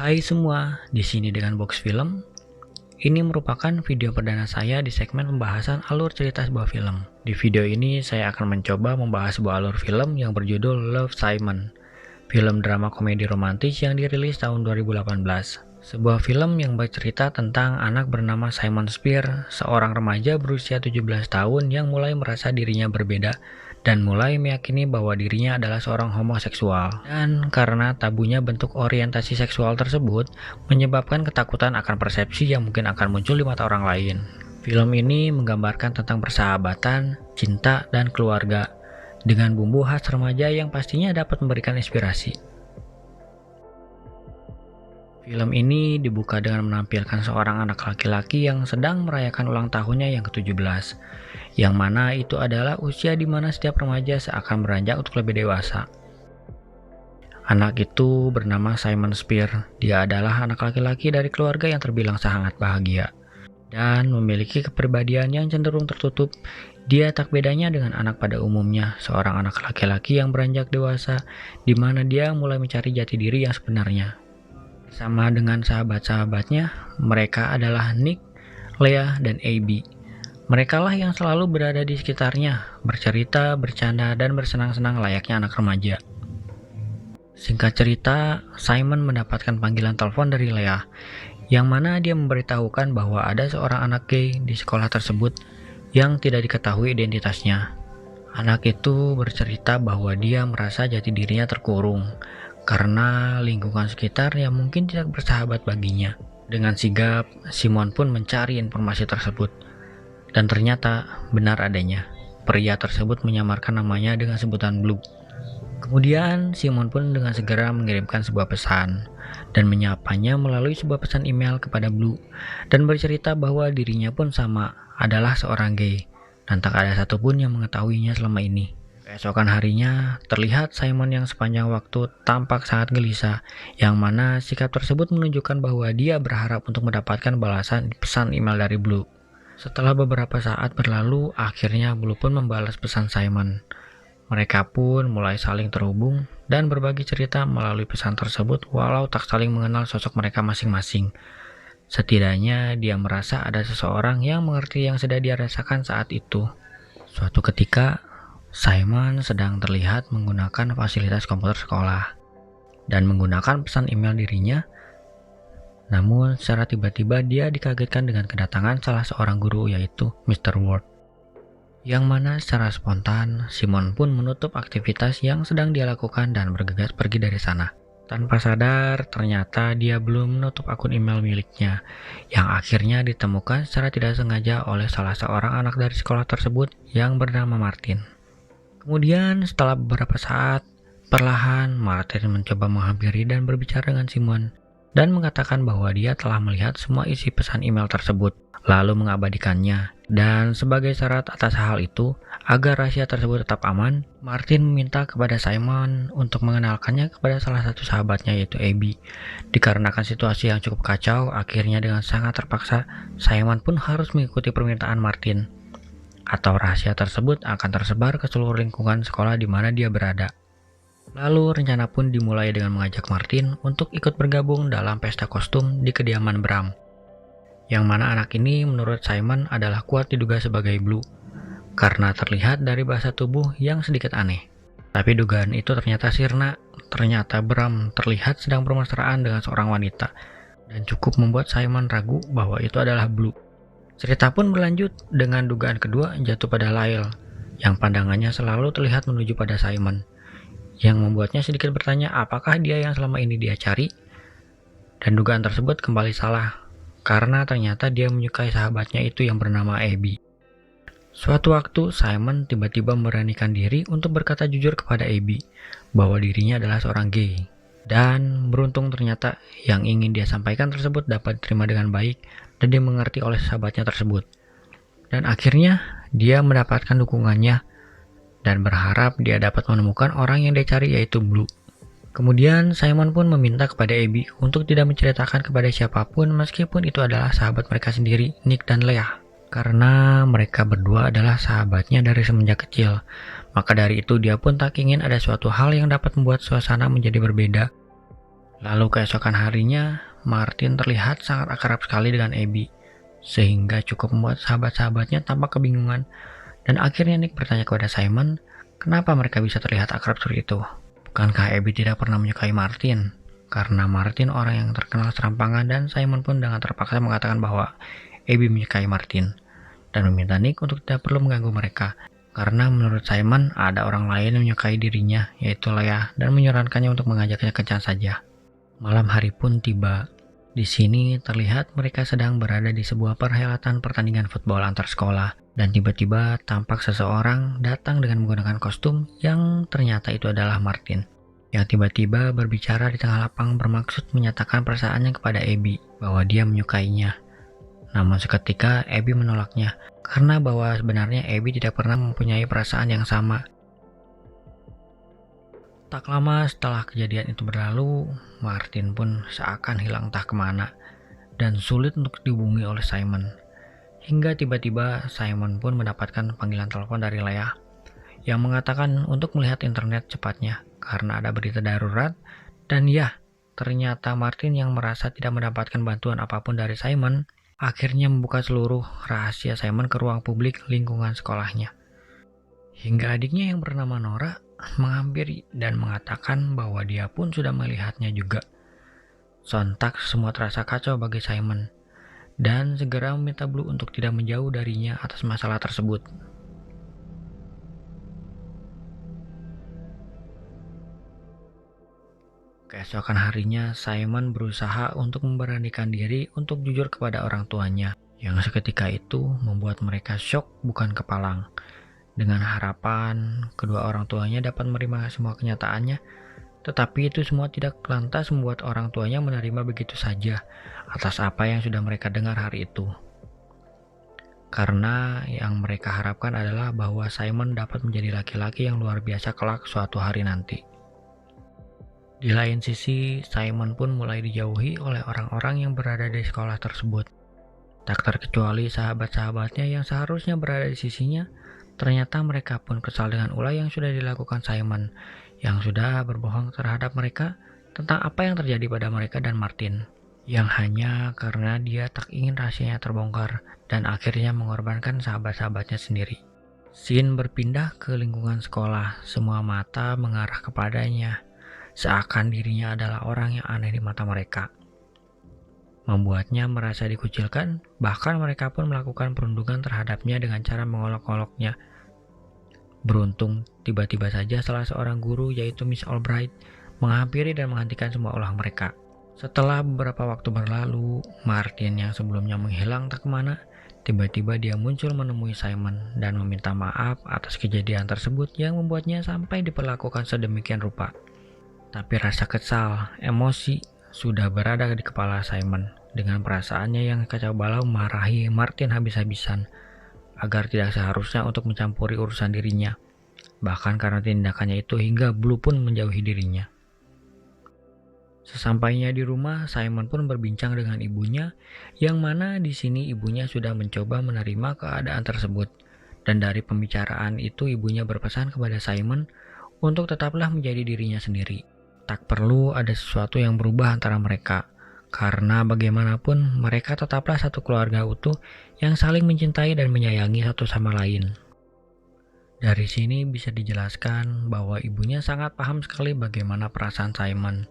Hai semua, di sini dengan Box Film. Ini merupakan video perdana saya di segmen pembahasan alur cerita sebuah film. Di video ini saya akan mencoba membahas sebuah alur film yang berjudul Love, Simon. Film drama komedi romantis yang dirilis tahun 2018. Sebuah film yang bercerita tentang anak bernama Simon Spear, seorang remaja berusia 17 tahun yang mulai merasa dirinya berbeda dan mulai meyakini bahwa dirinya adalah seorang homoseksual. Dan karena tabunya bentuk orientasi seksual tersebut, menyebabkan ketakutan akan persepsi yang mungkin akan muncul di mata orang lain. Film ini menggambarkan tentang persahabatan, cinta, dan keluarga, dengan bumbu khas remaja yang pastinya dapat memberikan inspirasi. Film ini dibuka dengan menampilkan seorang anak laki-laki yang sedang merayakan ulang tahunnya yang ke-17, yang mana itu adalah usia di mana setiap remaja seakan beranjak untuk lebih dewasa. Anak itu bernama Simon Spear. Dia adalah anak laki-laki dari keluarga yang terbilang sangat bahagia dan memiliki kepribadian yang cenderung tertutup. Dia tak bedanya dengan anak pada umumnya, seorang anak laki-laki yang beranjak dewasa, di mana dia mulai mencari jati diri yang sebenarnya. Sama dengan sahabat-sahabatnya, mereka adalah Nick, Leah, dan Abby. Mereka lah yang selalu berada di sekitarnya, bercerita, bercanda, dan bersenang-senang layaknya anak remaja. Singkat cerita, Simon mendapatkan panggilan telepon dari Leah, yang mana dia memberitahukan bahwa ada seorang anak gay di sekolah tersebut yang tidak diketahui identitasnya. Anak itu bercerita bahwa dia merasa jati dirinya terkurung karena lingkungan sekitar yang mungkin tidak bersahabat baginya. Dengan sigap, Simon pun mencari informasi tersebut. Dan ternyata benar adanya. Pria tersebut menyamarkan namanya dengan sebutan Blue. Kemudian Simon pun dengan segera mengirimkan sebuah pesan dan menyapanya melalui sebuah pesan email kepada Blue dan bercerita bahwa dirinya pun sama adalah seorang gay dan tak ada satupun yang mengetahuinya selama ini. Keesokan harinya, terlihat Simon yang sepanjang waktu tampak sangat gelisah, yang mana sikap tersebut menunjukkan bahwa dia berharap untuk mendapatkan balasan pesan email dari Blue. Setelah beberapa saat berlalu, akhirnya Blue pun membalas pesan Simon. Mereka pun mulai saling terhubung dan berbagi cerita melalui pesan tersebut walau tak saling mengenal sosok mereka masing-masing. Setidaknya dia merasa ada seseorang yang mengerti yang sedang dia rasakan saat itu. Suatu ketika, Simon sedang terlihat menggunakan fasilitas komputer sekolah dan menggunakan pesan email dirinya. Namun secara tiba-tiba dia dikagetkan dengan kedatangan salah seorang guru, yaitu Mr. Ward. Yang mana secara spontan Simon pun menutup aktivitas yang sedang dia lakukan dan bergegas pergi dari sana. Tanpa sadar, ternyata dia belum menutup akun email miliknya, yang akhirnya ditemukan secara tidak sengaja oleh salah seorang anak dari sekolah tersebut yang bernama Martin. Kemudian setelah beberapa saat, perlahan Martin mencoba menghampiri dan berbicara dengan Simon dan mengatakan bahwa dia telah melihat semua isi pesan email tersebut, lalu mengabadikannya. Dan sebagai syarat atas hal itu, agar rahasia tersebut tetap aman, Martin meminta kepada Simon untuk mengenalkannya kepada salah satu sahabatnya, yaitu Abby. Dikarenakan situasi yang cukup kacau, akhirnya dengan sangat terpaksa, Simon pun harus mengikuti permintaan Martin, atau rahasia tersebut akan tersebar ke seluruh lingkungan sekolah di mana dia berada. Lalu rencana pun dimulai dengan mengajak Martin untuk ikut bergabung dalam pesta kostum di kediaman Bram, yang mana anak ini menurut Simon adalah kuat diduga sebagai Blue, karena terlihat dari bahasa tubuh yang sedikit aneh. Tapi dugaan itu ternyata sirna. Ternyata Bram terlihat sedang bermesraan dengan seorang wanita, dan cukup membuat Simon ragu bahwa itu adalah Blue. Cerita pun berlanjut dengan dugaan kedua jatuh pada Lyle, yang pandangannya selalu terlihat menuju pada Simon, yang membuatnya sedikit bertanya apakah dia yang selama ini dia cari. Dan dugaan tersebut kembali salah, karena ternyata dia menyukai sahabatnya itu yang bernama Abby. Suatu waktu Simon tiba-tiba memberanikan diri untuk berkata jujur kepada Abby bahwa dirinya adalah seorang gay. Dan beruntung ternyata yang ingin dia sampaikan tersebut dapat diterima dengan baik dan dia mengerti oleh sahabatnya tersebut. Dan akhirnya dia mendapatkan dukungannya dan berharap dia dapat menemukan orang yang dia cari, yaitu Blue. Kemudian Simon pun meminta kepada Abby untuk tidak menceritakan kepada siapapun meskipun itu adalah sahabat mereka sendiri, Nick dan Leah. Karena mereka berdua adalah sahabatnya dari semenjak kecil. Maka dari itu dia pun tak ingin ada suatu hal yang dapat membuat suasana menjadi berbeda. Lalu keesokan harinya, Martin terlihat sangat akrab sekali dengan Abby, sehingga cukup membuat sahabat-sahabatnya tampak kebingungan. Dan akhirnya Nick bertanya kepada Simon, kenapa mereka bisa terlihat akrab seperti itu? Bukankah Abby tidak pernah menyukai Martin? Karena Martin orang yang terkenal serampangan dan Simon pun dengan terpaksa mengatakan bahwa Abby menyukai Martin dan meminta Nick untuk tidak perlu mengganggu mereka. Karena menurut Simon ada orang lain yang menyukai dirinya, yaitu Leah, dan menyarankannya untuk mengajaknya kencan saja. Malam hari pun tiba. Di sini terlihat mereka sedang berada di sebuah perhelatan pertandingan football antar sekolah. Dan tiba-tiba tampak seseorang datang dengan menggunakan kostum yang ternyata itu adalah Martin. Yang tiba-tiba berbicara di tengah lapang bermaksud menyatakan perasaannya kepada Abby bahwa dia menyukainya. Namun seketika Abby menolaknya karena bahwa sebenarnya Abby tidak pernah mempunyai perasaan yang sama. Tak lama setelah kejadian itu berlalu, Martin pun seakan hilang entah kemana dan sulit untuk dihubungi oleh Simon. Hingga tiba-tiba Simon pun mendapatkan panggilan telepon dari Leah yang mengatakan untuk melihat internet cepatnya karena ada berita darurat. Dan ya, ternyata Martin yang merasa tidak mendapatkan bantuan apapun dari Simon akhirnya membuka seluruh rahasia Simon ke ruang publik lingkungan sekolahnya. Hingga adiknya yang bernama Nora menghampiri dan mengatakan bahwa dia pun sudah melihatnya juga. Sontak semua terasa kacau bagi Simon dan segera meminta Blue untuk tidak menjauh darinya atas masalah tersebut. Keesokan harinya, Simon berusaha untuk memberanikan diri untuk jujur kepada orang tuanya, yang seketika itu membuat mereka syok bukan kepalang. Dengan harapan kedua orang tuanya dapat menerima semua kenyataannya, tetapi itu semua tidak lantas membuat orang tuanya menerima begitu saja atas apa yang sudah mereka dengar hari itu. Karena yang mereka harapkan adalah bahwa Simon dapat menjadi laki-laki yang luar biasa kelak suatu hari nanti. Di lain sisi, Simon pun mulai dijauhi oleh orang-orang yang berada di sekolah tersebut. Tak terkecuali sahabat-sahabatnya yang seharusnya berada di sisinya. Ternyata mereka pun kesal dengan ulah yang sudah dilakukan Simon, yang sudah berbohong terhadap mereka tentang apa yang terjadi pada mereka dan Martin, yang hanya karena dia tak ingin rahasianya terbongkar dan akhirnya mengorbankan sahabat-sahabatnya sendiri. Scene berpindah ke lingkungan sekolah, semua mata mengarah kepadanya, seakan dirinya adalah orang yang aneh di mata mereka. Membuatnya merasa dikucilkan, bahkan mereka pun melakukan perundungan terhadapnya dengan cara mengolok-oloknya. Beruntung, tiba-tiba saja salah seorang guru yaitu Miss Albright menghampiri dan menghentikan semua ulah mereka. Setelah beberapa waktu berlalu, Martin yang sebelumnya menghilang tak kemana, tiba-tiba dia muncul menemui Simon dan meminta maaf atas kejadian tersebut yang membuatnya sampai diperlakukan sedemikian rupa. Tapi rasa kesal, emosi, sudah berada di kepala Simon. Dengan perasaannya yang kacau balau marahi Martin habis-habisan agar tidak seharusnya untuk mencampuri urusan dirinya. Bahkan karena tindakannya itu hingga Blue pun menjauhi dirinya. Sesampainya di rumah, Simon pun berbincang dengan ibunya, yang mana di sini ibunya sudah mencoba menerima keadaan tersebut. Dan dari pembicaraan itu ibunya berpesan kepada Simon untuk tetaplah menjadi dirinya sendiri. Tak perlu ada sesuatu yang berubah antara mereka, karena bagaimanapun mereka tetaplah satu keluarga utuh yang saling mencintai dan menyayangi satu sama lain. Dari sini bisa dijelaskan bahwa ibunya sangat paham sekali bagaimana perasaan Simon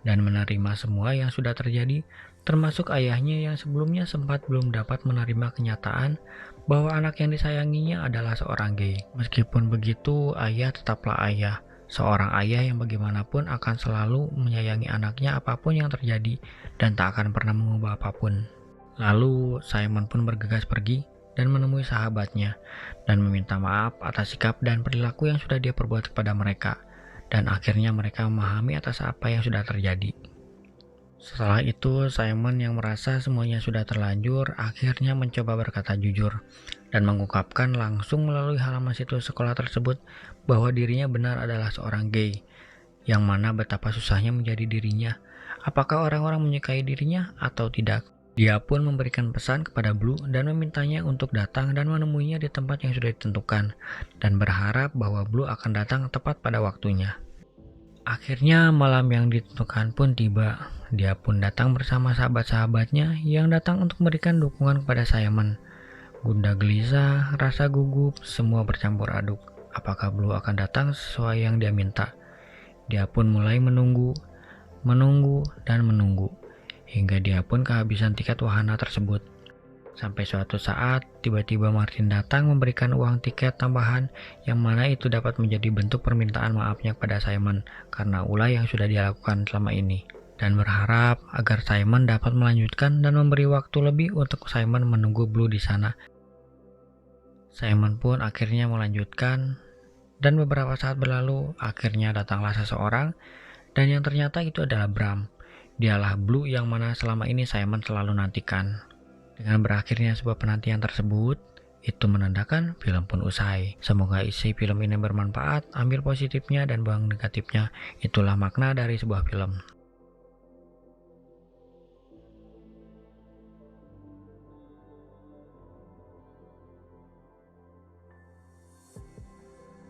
dan menerima semua yang sudah terjadi, termasuk ayahnya yang sebelumnya sempat belum dapat menerima kenyataan bahwa anak yang disayanginya adalah seorang gay. Meskipun begitu, ayah tetaplah ayah. Seorang ayah yang bagaimanapun akan selalu menyayangi anaknya apapun yang terjadi dan tak akan pernah mengubah apapun. Lalu Simon pun bergegas pergi dan menemui sahabatnya dan meminta maaf atas sikap dan perilaku yang sudah dia perbuat kepada mereka. Dan akhirnya mereka memahami atas apa yang sudah terjadi. Setelah itu Simon yang merasa semuanya sudah terlanjur akhirnya mencoba berkata jujur dan mengungkapkan langsung melalui halaman situs sekolah tersebut bahwa dirinya benar adalah seorang gay, yang mana betapa susahnya menjadi dirinya, apakah orang-orang menyukai dirinya atau tidak. Dia pun memberikan pesan kepada Blue dan memintanya untuk datang dan menemuinya di tempat yang sudah ditentukan dan berharap bahwa Blue akan datang tepat pada waktunya. Akhirnya malam yang ditentukan pun tiba. Dia pun datang bersama sahabat-sahabatnya yang datang untuk memberikan dukungan kepada Simon. Gundah gelisah, rasa gugup, semua bercampur aduk. Apakah Blue akan datang sesuai yang dia minta? Dia pun mulai menunggu, dan menunggu. Hingga dia pun kehabisan tiket wahana tersebut. Sampai suatu saat, tiba-tiba Martin datang memberikan uang tiket tambahan yang mana itu dapat menjadi bentuk permintaan maafnya kepada Simon karena ulah yang sudah dia lakukan selama ini. Dan berharap agar Simon dapat melanjutkan dan memberi waktu lebih untuk Simon menunggu Blue di sana. Simon pun akhirnya melanjutkan dan beberapa saat berlalu, akhirnya datanglah seseorang dan yang ternyata itu adalah Bram. Dialah Blue yang mana selama ini Simon selalu nantikan. Dengan berakhirnya sebuah penantian tersebut, itu menandakan film pun usai. Semoga isi film ini bermanfaat, ambil positifnya dan buang negatifnya. Itulah makna dari sebuah film.